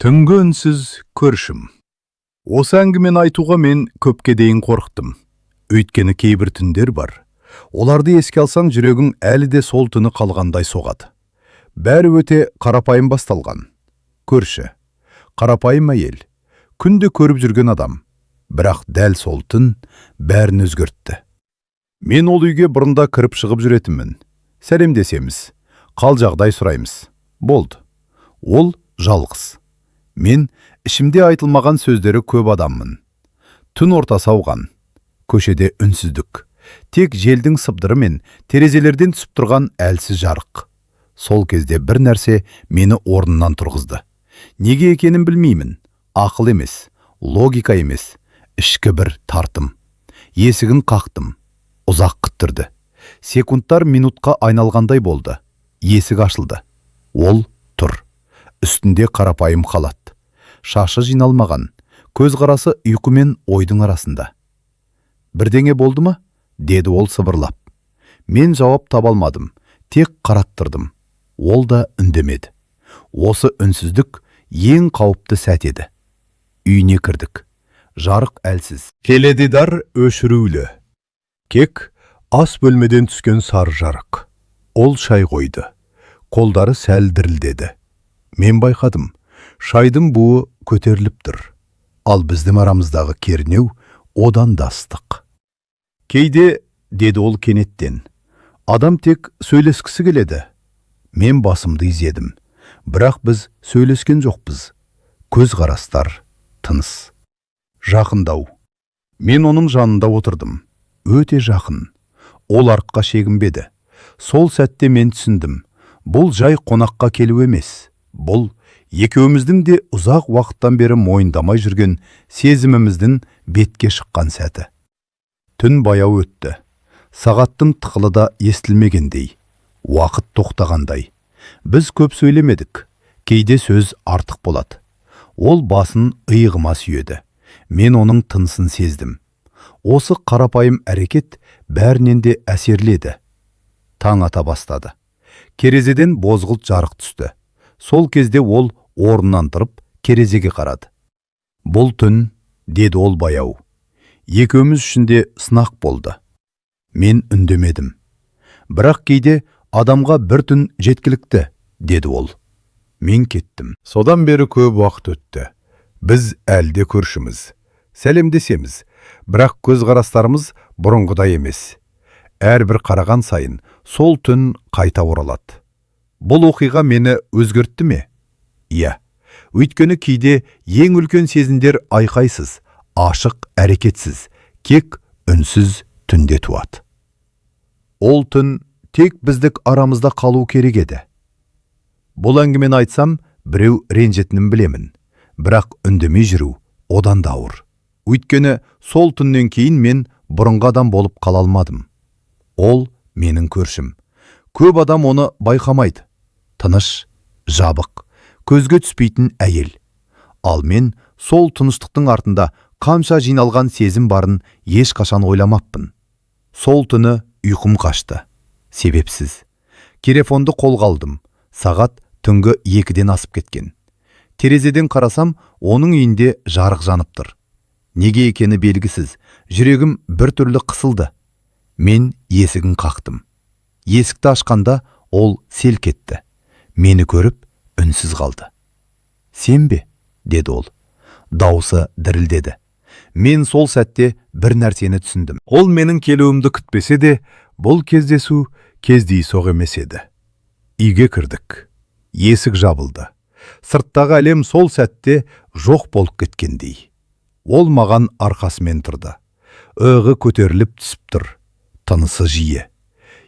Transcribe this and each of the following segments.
Түнгі үнсіз көршім. Осы әңгімені айтуға мен көпке дейін қорықтым. Өйткені кейбір түндер бар. Оларды еске алсаң, жүрегің әлі де сол түні қалғандай соғады. Бәрі өте қарапайым басталған. Көрші. Қарапайым әйел. Күнде көріп жүрген адам. Бірақ дәл сол түн бәрін өзгертті. Мен ол үйге бұрында кіріп шығып жүретінмін. Сәлемдесеміз. Қал жағдай сұраймыз. Болды. Ол жалғыз. Мен ішімде айтылмаған сөздері көп адаммын. Түн ортасы ауған. Көшеде үнсіздік. Тек желдің сыбдыры мен терезелерден түсіп тұрған әлсіз жарық. Сол кезде бір нәрсе мені орнынан тұрғызды. Неге екенін білмеймін. Ақыл емес, логика емес, ішкі бір тартым. Есігін қақтым. Ұзақ күттірді. Секундтар минутқа айналғандай болды. Есік ашылды. Ол тұр. Үстінде қарапайым халат. Шашы жиналмаған. Көз қарасы ұйқы мен ойдың арасында. Бірдеңе болды ма? Деді ол сыбырлап. Мен жауап таба алмадым. Тек қараттырдым. Ол да үндемеді. Осы үнсіздік ең қауіпті сәт еді. Үйіне кірдік. Жарық әлсіз. Теледидар өшірулі. Кек ас бөлмеден түскен сары жарық. Ол шай қойды. Қолдары сәл дірілдеді. Мен байқадым. Шайдың буы көтеріліп тұр. Ал біздің арамыздағы кернеу одан да ыстық. Кейде, деді ол кенеттен, адам тек сөйлескісі келеді. Мен басымды изедім. Бірақ біз сөйлескен жоқпыз. Көз қарастар, тыныс. Жақындау. Мен оның жанында отырдым. Өте жақын. Ол артқа шегінбеді. Сол сәтте мен түсіндім. Бұл жай қонаққа келу емес. Бұл екеуміздің де ұзақ уақыттан бері мойындамай жүрген сезіміміздің бетке шыққан сәті. Түн баяу өтті. Сағаттың тықылы да естілмегендей. Уақыт тоқтағандай. Біз көп сөйлемедік. Кейде сөз артық болады. Ол басын иығыма сүйеді. Мен оның тынысын сездім. Осы қарапайым әрекет бәрінен де әсерледі. Таң ата бастады. Керезеден бозғылт жарық түсті. Сол кезде ол орнынан тұрып керезеге қарады. Бұл түн, деді ол баяу. Екеуміз үшін де сынақ болды. Мен үндемедім. Бірақ кейде адамға бір түн жеткілікті, деді ол. Мен кеттім. Содан бері көп уақыт өтті. Біз әлде көршіміз. Сәлемдесеміз. Бірақ көз қарастарымыз бұрынғыдай емес. Әрбір қараған сайын сол түн қайта оралады. Бұл оқиға мені өзгертті ме? Иә. Өйткені кейде ең үлкен сезімдер айқайсыз, ашық әрекетсіз, кек үнсіз түнде туады. Ол түн тек біздік арамызда қалу керек еді. Бұл әңгімені айтсам, біреу ренжетінін білемін. Бірақ үндемей жүру одан да ауыр. Өйткені сол түннен кейін мен бұрынғы адам болып қала алмадым. Ол менің көршім. Көп адам оны байқамайды. Тыныш, жабық, көзге түспейтін әйел. Ал мен сол тыныштықтың артында қанша жиналған сезім барын ешқашан ойламаппын. Сол түні ұйқым қашты. Себепсіз. Телефонды қолға алдым. Сағат түнгі 2-ден асып кеткен. Терезеден қарасам, оның үйінде жарық жанып тұр. Неге екені белгісіз, жүрегім бір түрлі қысылды. Мен есігін қақтым. Есікті ашқанда ол селк етті. Мені көріп, үнсіз қалды. Сен бе? Деді ол. Даусы дірілдеді. Мен сол сәтте бір нәрсені түсіндім. Ол менің келуімді күтпесе де, бұл кездесу кездейсоқ емес еді. Үйге кірдік. Есік жабылды. Сырттағы әлем сол сәтте жоқ болып кеткендей. Ол маған арқасымен тұрды. Өғы көтеріліп түсіп тұр. Тынысы жиі.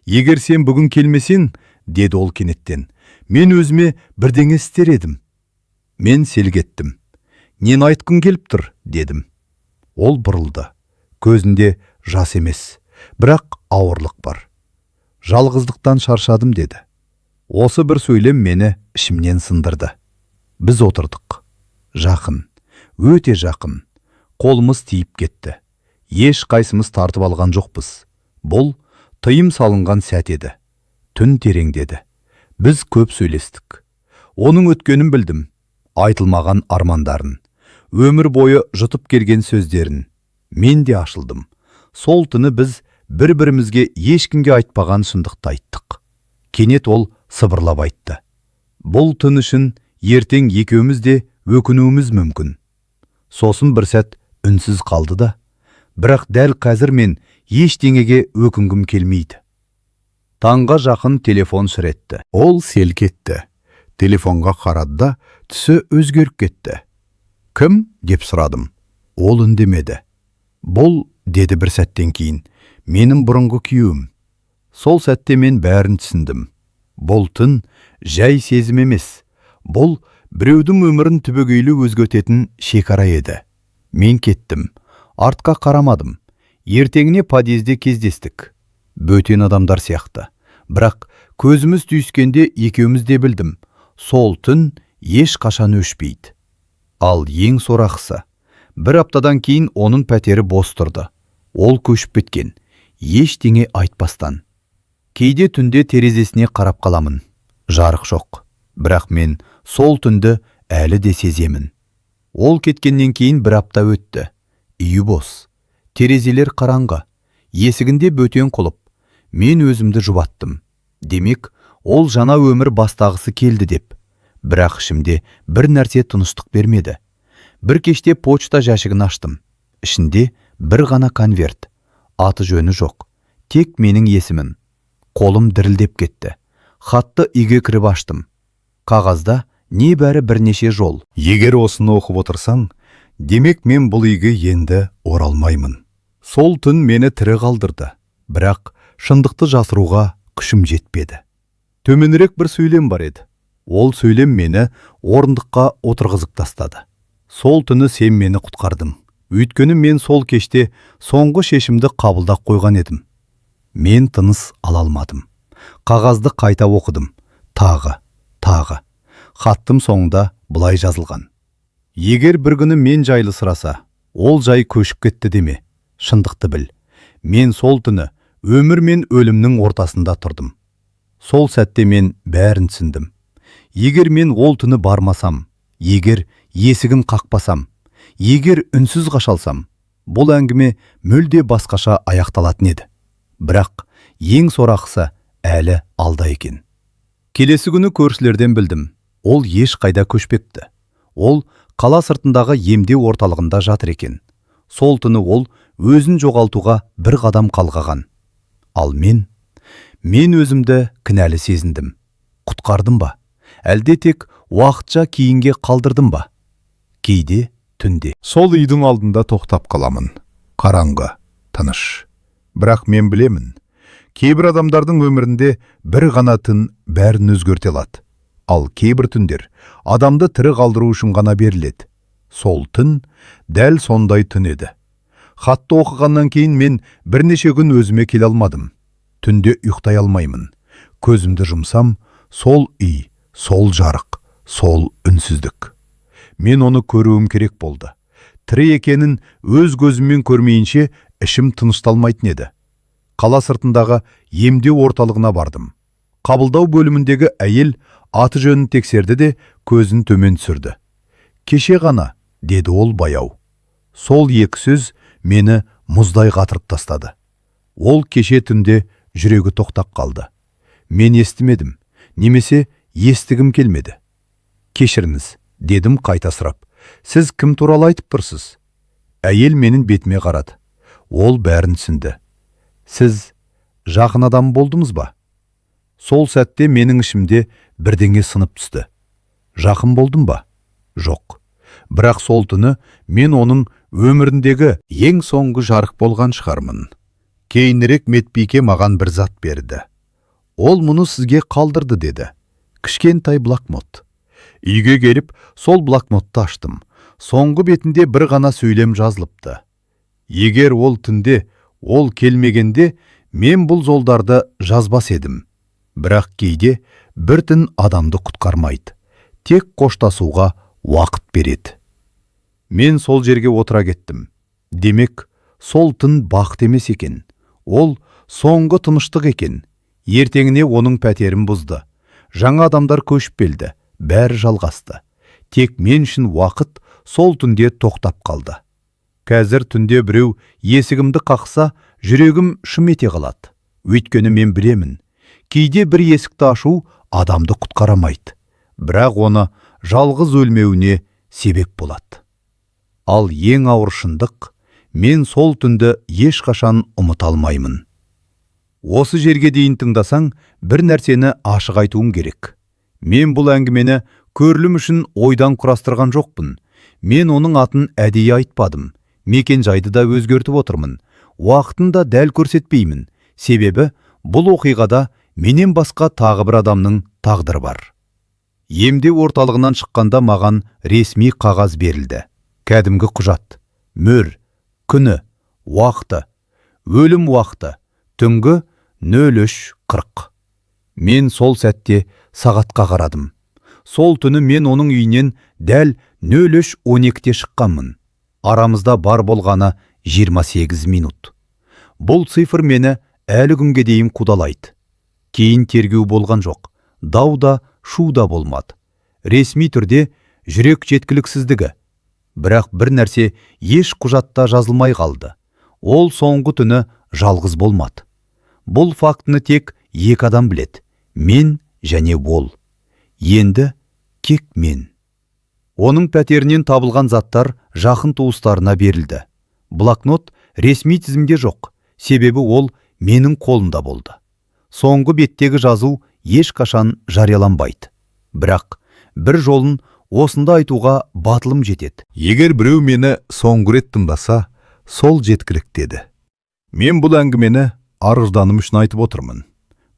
Егер сен бүгін келмесең, деді ол кенеттен, мен өзіме бірдеңе істер едім. Мен селгеттім. Нені айтқың келіп тұр, дедім. Ол бұрылды. Көзінде жас емес, бірақ ауырлық бар. Жалғыздықтан шаршадым, деді. Осы бір сөйлем мені ішімнен сындырды. Біз отырдық. Жақын, өте жақын. Қолымыз тиіп кетті. Еш қайсымыз тартып алған жоқпыз. Бұл тыйым салынған сәт еді. Түн тереңдеді. Біз көп сөйлестік. Оның өткенін білдім. айтылмаған армандарын, өмір бойы жұтып келген сөздерін. Мен де ашылдым. Сол түні біз бір-бірімізге ешкімге айтпаған шындықты айттық. Кенет ол сыбырлап айтты. Бұл түн үшін ертең екеуміз де өкінуіміз мүмкін. Сосын бір сәт үнсіз қалды да, бірақ дәл қазір мен ештеңеге өкінгім келмейді. Таңға жақын телефон шыретті. Ол селк етті. Телефонға қарады да, түсі өзгеріп кетті. «Кім?» деп сұрадым. Ол үндемеді. «Бұл», деді бір сәттен кейін, «менің бұрынғы күйеуім». Сол сәтте мен бәрін түсіндім. Бұл түн жай сезім емес. Бұл біреудің өмірін түбегейлі өзгертетін шекара еді. Мен кеттім. Артқа қарамадым. Ертеңіне подъезде кездестік. Бөтен адамдар сияқты. Бірақ көзіміз түйіскенде екеуміз де білдім. Сол түн еш қашан өшпейді. Ал ең сорақысы, бір аптадан кейін оның пәтері бос тұрды. Ол көшіп кеткен, ештеңе айтпастан. Кейде түнде терезесіне қарап қаламын. Жарық жоқ. Бірақ мен сол түнді әлі де сеземін. Ол кеткеннен кейін бір апта өтті. Үйі бос. Терезелер қараңғы. Есігінде бөтен құлып. Мен өзімді жұбаттым. Демек, ол жаңа өмір бастағысы келді деп. Бірақ ішімде бір нәрсе тыныштық бермеді. Бір кеште почта жәшігін аштым. Ішінде бір ғана конверт. Аты жөні жоқ. Тек менің есімім. Қолым дірілдеп кетті. Хатты үйге кіріп аштым. Қағазда небәрі бірнеше жол. Егер осыны оқып отырсаң, демек мен бұл үйге енді оралмаймын. Сол түн мені тірі қалдырды. Бірақ шындықты жасыруға күшім жетпеді. Төменірек бір сөйлем бар еді. Ол сөйлем мені орындыққа отырғызып тастады. Сол түні сен мені құтқардың. Өйткені мен сол кеште соңғы шешімді қабылдап қойған едім. Мен тыныс ала алмадым. Қағазды қайта оқыдым. Тағы. Хаттым соңында былай жазылған. Егер бір күні мен жайлы сұраса, ол жай көшіп кетті деме. Шындықты біл. Мен сол түні өмір мен өлімнің ортасында тұрдым. Сол сәтте мен бәрін түсіндім. Егер мен ол түні бармасам, егер есігін қақпасам, егер үнсіз қашалсам, бұл әңгіме мүлде басқаша аяқталатын еді. Бірақ ең сорақысы әлі алда екен. Келесі күні көршілерден білдім. Ол еш қайда көшпепті. Ол қала сыртындағы емдеу орталығында жатыр екен. Сол түні ол өзін жоғалтуға бір қадам қалғаған. Ал мен өзімді кінәлі сезіндім. Құтқардым ба? Әлде тек уақытша кейінге қалдырдым ба? Кейде түнде. Сол үйдің алдында тоқтап қаламын. Қараңғы, тыныш. Бірақ мен білемін. Кейбір адамдардың өмірінде бір ғана түн бәрін өзгерте алады. Ал кейбір түндер адамды тірі қалдыру үшін ғана беріледі. Сол түн дәл сондай түн еді. Хатты оқығаннан кейін мен бірнеше күн өзіме келе алмадым. Түнде ұйықтай алмаймын. Көзімді жұмсам, сол үй, сол жарық, сол үнсіздік. Мен оны көруім керек болды. Тірі екенін өз көзіммен көрмейінше ішім тынышталмайтын еді. Қала сыртындағы емдеу орталығына бардым. Қабылдау бөліміндегі әйел аты жөнін тексерді де көзін төмен түсірді. Кеше ғана, деді ол баяу. Сол екі сөз мені мұздай қатырып тастады. Ол кеше түнде жүрегі тоқтап қалды. Мен естімедім, немесе естігім келмеді. Кешіріңіз, дедім қайта сұрап. Сіз кім туралы айтып тұрсыз? Әйел менің бетіме қарады. Ол бәрін түсінді. Сіз жақын адам болдыңыз ба? Сол сәтте менің ішімде бірдеңе сынып түсті. Жақын болдым ба? Жоқ. Бірақ сол түні мен оның өміріндегі ең соңғы жарық болған шығармын. Кейінірек медбике маған бір зат берді. Ол мұны сізге қалдырды деді. Кішкентай блокнот. Үйге келіп, сол блокнотты аштым. Соңғы бетінде бір ғана сөйлем жазылыпты. Егер ол түнде, ол келмегенде, мен бұл жолдарды жазбас едім. Бірақ кейде бір түн адамды құтқармайды. Тек қоштасуға уақыт береді. Мен сол жерге отыра кеттім. Демек, сол түн бақыт емес екен. Ол соңғы тыныштық екен. Ертеңіне оның пәтерін бұзды. Жаңа адамдар көшіп келді. Бәрі жалғасты. Тек мен үшін уақыт сол түнде тоқтап қалды. Қазір түнде біреу есігімді қақса, жүрегім шым ете қалады. Өйткені мен білемін, кейде бір есікті ашу адамды құтқарамайды, бірақ оны жалғыз өлмеуіне себеп болады. Ал ең ауыр шындық, мен сол түнді ешқашан ұмыта алмаймын. Осы жерге дейін тыңдасаң, бір нәрсені ашық айтуым керек. Мен бұл әңгімені көрілім үшін ойдан құрастырған жоқпын. Мен оның атын әдейі айтпадым. Мекен жайды да өзгертіп отырмын. Уақытын да дәл көрсетпеймін. Себебі бұл оқиғада менен басқа тағы бір адамның тағдыры бар. Емдеу орталығынан шыққанда маған ресми қағаз берілді. Кәдімгі құжат. Мөр, күні, уақыты, өлім уақыты, түнгі 03:40. Мен сол сәтте сағатқа қарадым. Сол түні мен оның үйінен дәл 03:12-те шыққанмын. Арамызда бар болғаны 28 минут. Бұл цифр мені әлі күнге дейін қудалайды. Кейін тергеу болған жоқ. Дау да, шу да болмады. Ресми түрде жүрек жеткіліксіздігі. Бірақ бір нәрсе еш құжатта жазылмай қалды. Ол соңғы түні жалғыз болмады. Бұл фактіні тек екі адам біледі. Мен және ол. Енді кек мен. Оның пәтерінен табылған заттар жақын туыстарына берілді. Блокнот ресми тізімде жоқ, себебі ол менің қолымда болды. Соңғы беттегі жазу ешқашан жарияланбайды. Бірақ бір жолын осында айтуға батылым жетеді. Егер біреу мені соңғы рет тыңдаса, сол жеткілікті деді. Мен бұл әңгімені арызданым үшін айтып отырмын.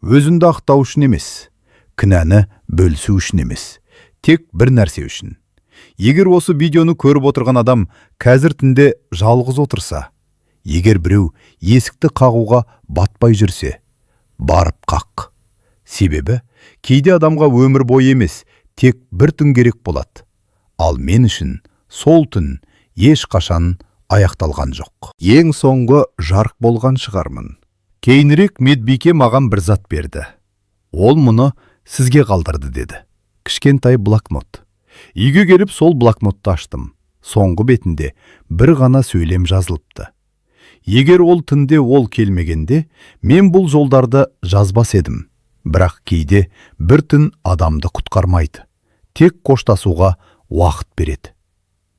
Өзінді ақтау үшін емес, кінәні бөлісу үшін емес, тек бір нәрсе үшін. Егер осы видеоны көріп отырған адам қазір түнде жалғыз отырса, егер біреу есікті қағуға батпай жүрсе, барып қақ. Себебі кейде адамға өмір бойы емес, тек бір түн керек болады. Ал мен үшін сол түн ешқашан аяқталған жоқ. Ең соңғы жарық болған шығармын. Кейінірек медбике маған бір зат берді. Ол мұны сізге қалдырды деді. Кішкентай блокнот. Үйге келіп сол блокнотты аштым. Соңғы бетінде бір ғана сөйлем жазылыпты. Егер ол түнде ол келмегенде, мен бұл жолдарды жазбас едім. Бірақ кейде бір түн адамды құтқармайды. Тек қоштасуға уақыт береді.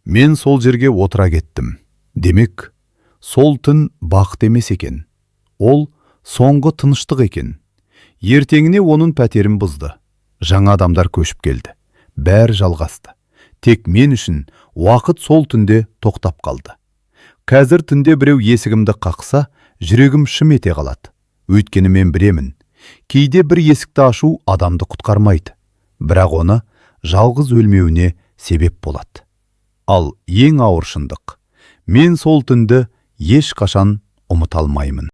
Мен сол жерге отыра кеттім. Демек, сол түн бақыт емес екен. Ол соңғы тыныштық екен. Ертеңіне оның пәтерін бұзды. Жаңа адамдар көшіп келді. Бәрі жалғасты. Тек мен үшін уақыт сол түнде тоқтап қалды. Қазір түнде біреу есігімді қақса, жүрегім шым ете қалады. Өйткені мен білемін, кейде бір есікті ашу адамды құтқармайды, бірақ оны жалғыз өлмеуіне себеп болады. Ал ең ауыр шындық, мен сол түнді ешқашан ұмыта алмаймын.